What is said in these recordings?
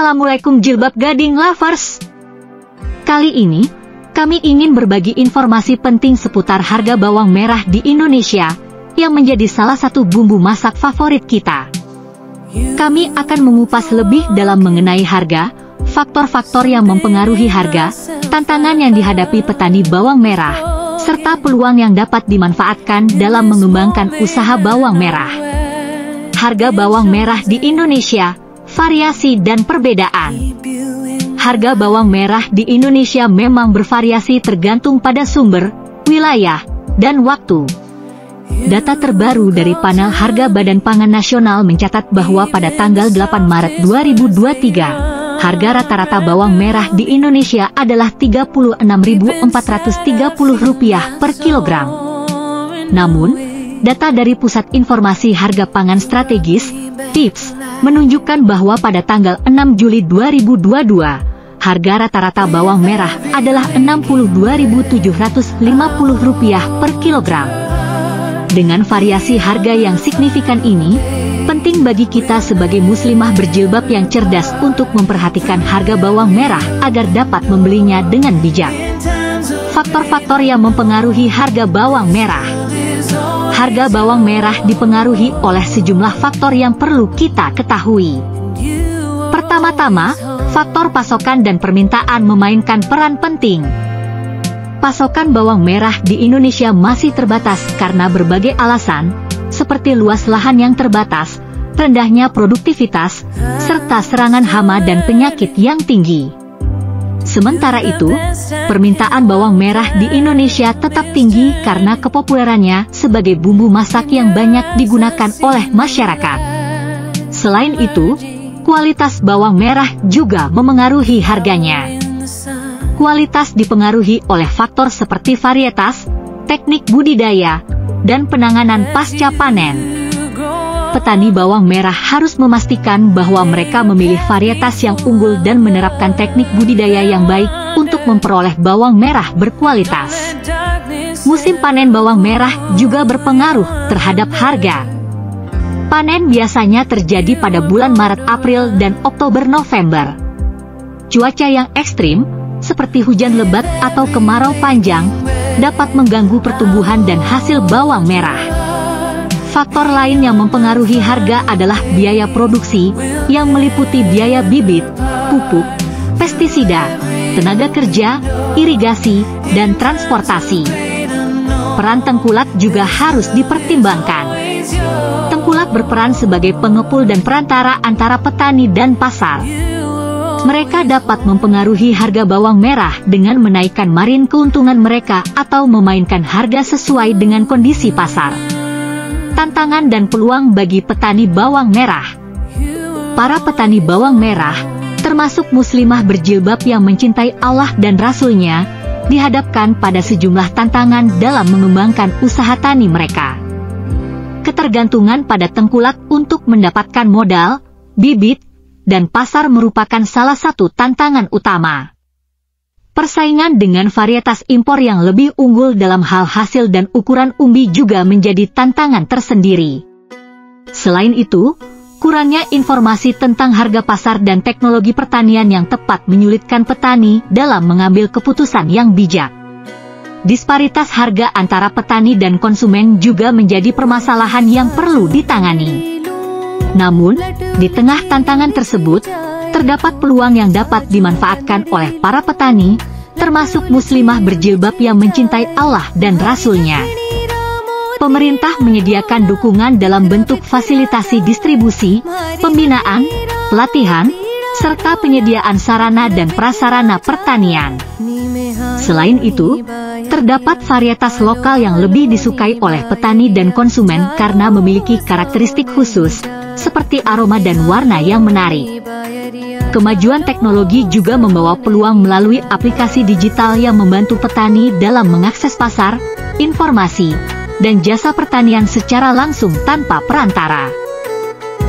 Assalamualaikum Jilbab Gading Lovers. Kali ini, kami ingin berbagi informasi penting seputar harga bawang merah di Indonesia, yang menjadi salah satu bumbu masak favorit kita. Kami akan mengupas lebih dalam mengenai harga, faktor-faktor yang mempengaruhi harga, tantangan yang dihadapi petani bawang merah, serta peluang yang dapat dimanfaatkan dalam mengembangkan usaha bawang merah. Harga bawang merah di Indonesia, variasi dan perbedaan. Harga bawang merah di Indonesia memang bervariasi tergantung pada sumber, wilayah, dan waktu. Data terbaru dari Panel Harga Badan Pangan Nasional mencatat bahwa pada tanggal 8 Maret 2023, harga rata-rata bawang merah di Indonesia adalah Rp36.430 per kilogram. Namun, data dari Pusat Informasi Harga Pangan Strategis, PIPS, menunjukkan bahwa pada tanggal 6 Juli 2022, harga rata-rata bawang merah adalah Rp62.750 per kilogram. Dengan variasi harga yang signifikan ini, penting bagi kita sebagai muslimah berjilbab yang cerdas untuk memperhatikan harga bawang merah agar dapat membelinya dengan bijak. Faktor-faktor yang mempengaruhi harga bawang merah. Harga bawang merah dipengaruhi oleh sejumlah faktor yang perlu kita ketahui. Pertama-tama, faktor pasokan dan permintaan memainkan peran penting. Pasokan bawang merah di Indonesia masih terbatas karena berbagai alasan, seperti luas lahan yang terbatas, rendahnya produktivitas, serta serangan hama dan penyakit yang tinggi. Sementara itu, permintaan bawang merah di Indonesia tetap tinggi karena kepopulerannya sebagai bumbu masak yang banyak digunakan oleh masyarakat. Selain itu, kualitas bawang merah juga memengaruhi harganya. Kualitas dipengaruhi oleh faktor seperti varietas, teknik budidaya, dan penanganan pasca panen. Petani bawang merah harus memastikan bahwa mereka memilih varietas yang unggul dan menerapkan teknik budidaya yang baik untuk memperoleh bawang merah berkualitas. Musim panen bawang merah juga berpengaruh terhadap harga. Panen biasanya terjadi pada bulan Maret, April, dan Oktober-November. Cuaca yang ekstrim, seperti hujan lebat atau kemarau panjang, dapat mengganggu pertumbuhan dan hasil bawang merah. Faktor lain yang mempengaruhi harga adalah biaya produksi, yang meliputi biaya bibit, pupuk, pestisida, tenaga kerja, irigasi, dan transportasi. Peran tengkulak juga harus dipertimbangkan. Tengkulak berperan sebagai pengepul dan perantara antara petani dan pasar. Mereka dapat mempengaruhi harga bawang merah dengan menaikkan margin keuntungan mereka atau memainkan harga sesuai dengan kondisi pasar. Tantangan dan peluang bagi petani bawang merah. Para petani bawang merah, termasuk muslimah berjilbab yang mencintai Allah dan Rasul-Nya, dihadapkan pada sejumlah tantangan dalam mengembangkan usaha tani mereka. Ketergantungan pada tengkulak untuk mendapatkan modal, bibit, dan pasar merupakan salah satu tantangan utama. Persaingan dengan varietas impor yang lebih unggul dalam hal hasil dan ukuran umbi juga menjadi tantangan tersendiri. Selain itu, kurangnya informasi tentang harga pasar dan teknologi pertanian yang tepat menyulitkan petani dalam mengambil keputusan yang bijak. Disparitas harga antara petani dan konsumen juga menjadi permasalahan yang perlu ditangani. Namun, di tengah tantangan tersebut, terdapat peluang yang dapat dimanfaatkan oleh para petani, termasuk muslimah berjilbab yang mencintai Allah dan Rasul-Nya. Pemerintah menyediakan dukungan dalam bentuk fasilitasi distribusi, pembinaan, pelatihan, serta penyediaan sarana dan prasarana pertanian. Selain itu, terdapat varietas lokal yang lebih disukai oleh petani dan konsumen karena memiliki karakteristik khusus, seperti aroma dan warna yang menarik. Kemajuan teknologi juga membawa peluang melalui aplikasi digital yang membantu petani dalam mengakses pasar, informasi, dan jasa pertanian secara langsung tanpa perantara.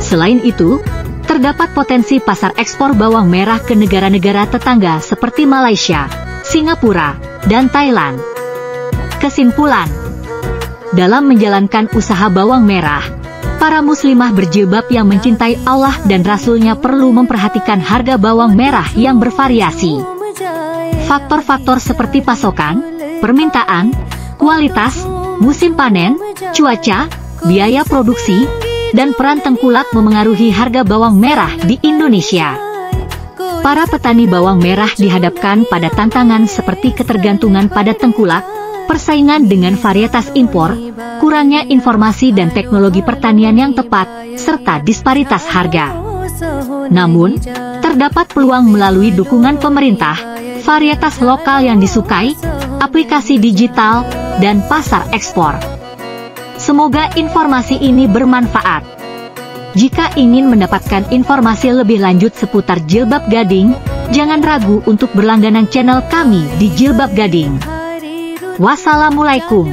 Selain itu, terdapat potensi pasar ekspor bawang merah ke negara-negara tetangga seperti Malaysia, Singapura, dan Thailand. Kesimpulan, dalam menjalankan usaha bawang merah, Para muslimah berjilbab yang mencintai Allah dan Rasul-Nya perlu memperhatikan harga bawang merah yang bervariasi. Faktor-faktor seperti pasokan, permintaan, kualitas, musim panen, cuaca, biaya produksi, dan peran tengkulak memengaruhi harga bawang merah di Indonesia. Para petani bawang merah dihadapkan pada tantangan seperti ketergantungan pada tengkulak, persaingan dengan varietas impor, kurangnya informasi dan teknologi pertanian yang tepat, serta disparitas harga. Namun, terdapat peluang melalui dukungan pemerintah, varietas lokal yang disukai, aplikasi digital, dan pasar ekspor. Semoga informasi ini bermanfaat. Jika ingin mendapatkan informasi lebih lanjut seputar Jilbab Gading, jangan ragu untuk berlangganan channel kami di Jilbab Gading. Wassalamualaikum.